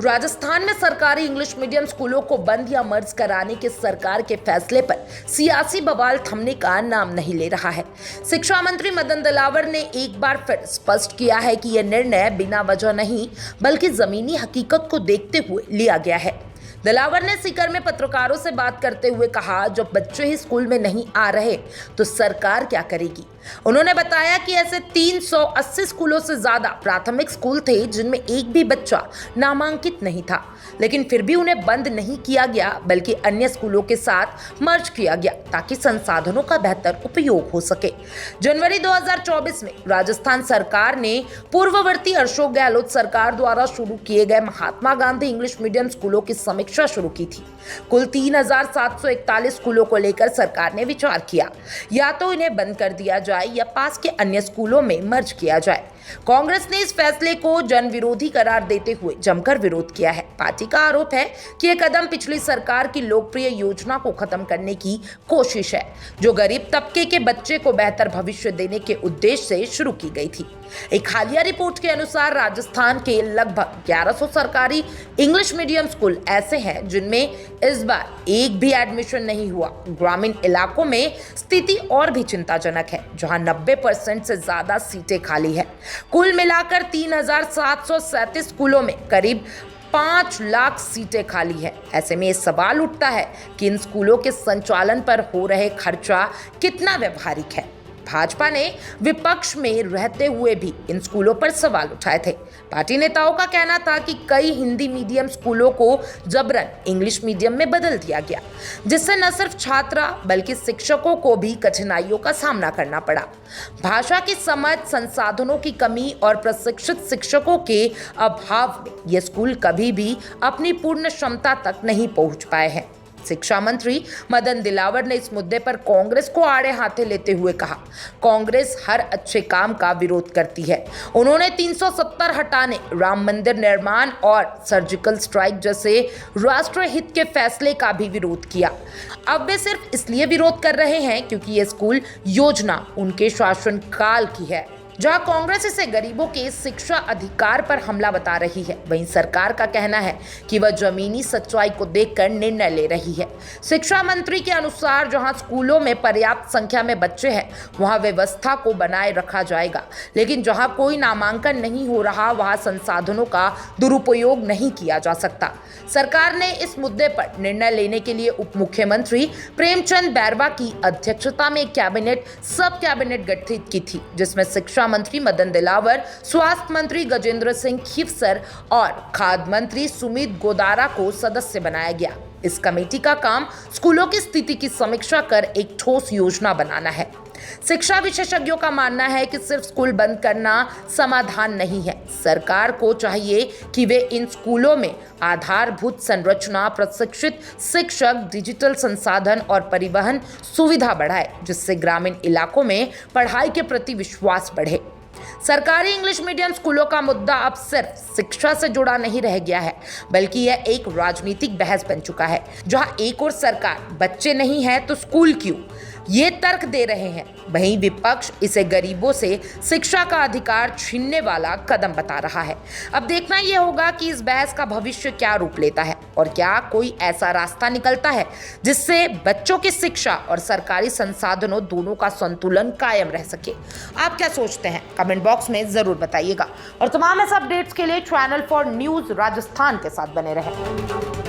राजस्थान में सरकारी English medium स्कूलों को बंद या मर्ज कराने के सरकार के फैसले पर सियासी बवाल थमने का नाम नहीं ले रहा है। शिक्षा मंत्री मदन दिलावर ने एक बार फिर स्पष्ट किया है कि यह निर्णय बिना वजह नहीं बल्कि जमीनी हकीकत को देखते हुए लिया गया है। दिलावर ने सीकर में पत्रकारों से बात करते हुए कहा, जब बच्चे ही स्कूल में नहीं आ रहे तो सरकार क्या करेगी। उन्होंने बताया कि ऐसे 380 स्कूलों से ज्यादा प्राथमिक स्कूल थे जिनमें एक भी बच्चा नामांकित नहीं था, लेकिन फिर भी उन्हें बंद नहीं किया गया बल्कि अन्य स्कूलों के साथ मर्ज किया गया ताकि संसाधनों का बेहतर उपयोग हो सके। जनवरी 2024 में राजस्थान सरकार ने पूर्ववर्ती अशोक गहलोत सरकार द्वारा शुरू किए गए महात्मा गांधी इंग्लिश मीडियम स्कूलों की समीक्षा शुरू की थी। कुल 3741 स्कूलों को लेकर सरकार ने विचार किया, या तो इन्हें बंद कर दिया जाए या पास के अन्य स्कूलों में मर्ज किया जाए। कांग्रेस ने इस फैसले को जन विरोधी करार देते हुए जमकर विरोध किया है। पार्टी का आरोप है कि यह कदम पिछली सरकार की लोकप्रिय योजना को खत्म करने की कोशिश है, जो गरीब तबके के बच्चे को बेहतर भविष्य देने के उद्देश्य से शुरू की गई थी। एक हालिया रिपोर्ट के अनुसार राजस्थान के लगभग 1100 सरकारी इंग्लिश मीडियम स्कूल ऐसे हैं जिनमें इस बार एक भी एडमिशन नहीं हुआ। ग्रामीण इलाकों में स्थिति और भी चिंताजनक है, जहां 90% से ज्यादा सीटें खाली है। कुल मिलाकर 3737 स्कूलों में करीब 5 लाख सीटें खाली है। ऐसे में ये सवाल उठता है कि इन स्कूलों के संचालन पर हो रहे खर्चा कितना व्यवहारिक है। भाजपा ने विपक्ष में रहते हुए भी इन स्कूलों पर सवाल उठाए थे। पार्टी नेताओं का कहना था कि कई हिंदी मीडियम स्कूलों को जबरन इंग्लिश मीडियम में बदल दिया गया, जिससे न सिर्फ छात्रा बल्कि शिक्षकों को भी कठिनाइयों का सामना करना पड़ा। भाषा की समझ, संसाधनों की कमी और प्रशिक्षित शिक्षकों के अभाव में ये स्कूल कभी भी अपनी पूर्ण क्षमता तक नहीं पहुंच पाए हैं। शिक्षा मंत्री मदन दिलावर ने इस मुद्दे पर कांग्रेस को आड़े हाथे लेते हुए कहा, कांग्रेस हर अच्छे काम का विरोध करती है। उन्होंने 370 हटाने, राम मंदिर निर्माण और सर्जिकल स्ट्राइक जैसे राष्ट्रीय हित के फैसले का भी विरोध किया। अब वे सिर्फ इसलिए विरोध कर रहे हैं क्योंकि ये स्कूल योजना उनके शासनकाल की है। जहां कांग्रेस इसे गरीबों के शिक्षा अधिकार पर हमला बता रही है, वहीं सरकार का कहना है कि वह जमीनी सच्चाई को देखकर निर्णय ले रही है। शिक्षा मंत्री के अनुसार जहां स्कूलों में पर्याप्त संख्या में बच्चे हैं वहां व्यवस्था को बनाए रखा जाएगा, लेकिन जहां कोई नामांकन नहीं हो रहा वहां संसाधनों का दुरुपयोग नहीं किया जा सकता। सरकार ने इस मुद्दे पर निर्णय लेने के लिए उप मुख्यमंत्री प्रेमचंद बैरवा की अध्यक्षता में सब कैबिनेट गठित की थी, जिसमें शिक्षा मंत्री मदन दिलावर, स्वास्थ्य मंत्री गजेंद्र सिंह खीवसर और खाद्य मंत्री सुमित गोदारा को सदस्य बनाया गया। इस कमेटी का काम स्कूलों की स्थिति की समीक्षा कर एक ठोस योजना बनाना है। शिक्षा विशेषज्ञों का मानना है कि सिर्फ स्कूल बंद करना समाधान नहीं है। सरकार को चाहिए कि वे इन स्कूलों में आधारभूत संरचना, प्रशिक्षित शिक्षक, डिजिटल संसाधन और परिवहन सुविधा बढ़ाए, जिससे ग्रामीण इलाकों में पढ़ाई के प्रति विश्वास बढ़े। सरकारी इंग्लिश मीडियम स्कूलों का मुद्दा अब सिर्फ शिक्षा से जुड़ा नहीं रह गया है, बल्कि यह एक राजनीतिक बहस बन चुका है, जहां एक और सरकार बच्चे नहीं है तो स्कूल क्यों ये तर्क दे रहे हैं, वहीं विपक्ष इसे गरीबों से शिक्षा का अधिकार छीनने वाला कदम बता रहा है। अब देखना यह होगा कि इस बहस का भविष्य क्या रूप लेता है और क्या कोई ऐसा रास्ता निकलता है जिससे बच्चों की शिक्षा और सरकारी संसाधनों दोनों का संतुलन कायम रह सके। आप क्या सोचते हैं, कमेंट बॉक्स में जरूर बताइएगा और तमाम ऐसे अपडेट्स के लिए चैनल फॉर न्यूज राजस्थान के साथ बने रहें।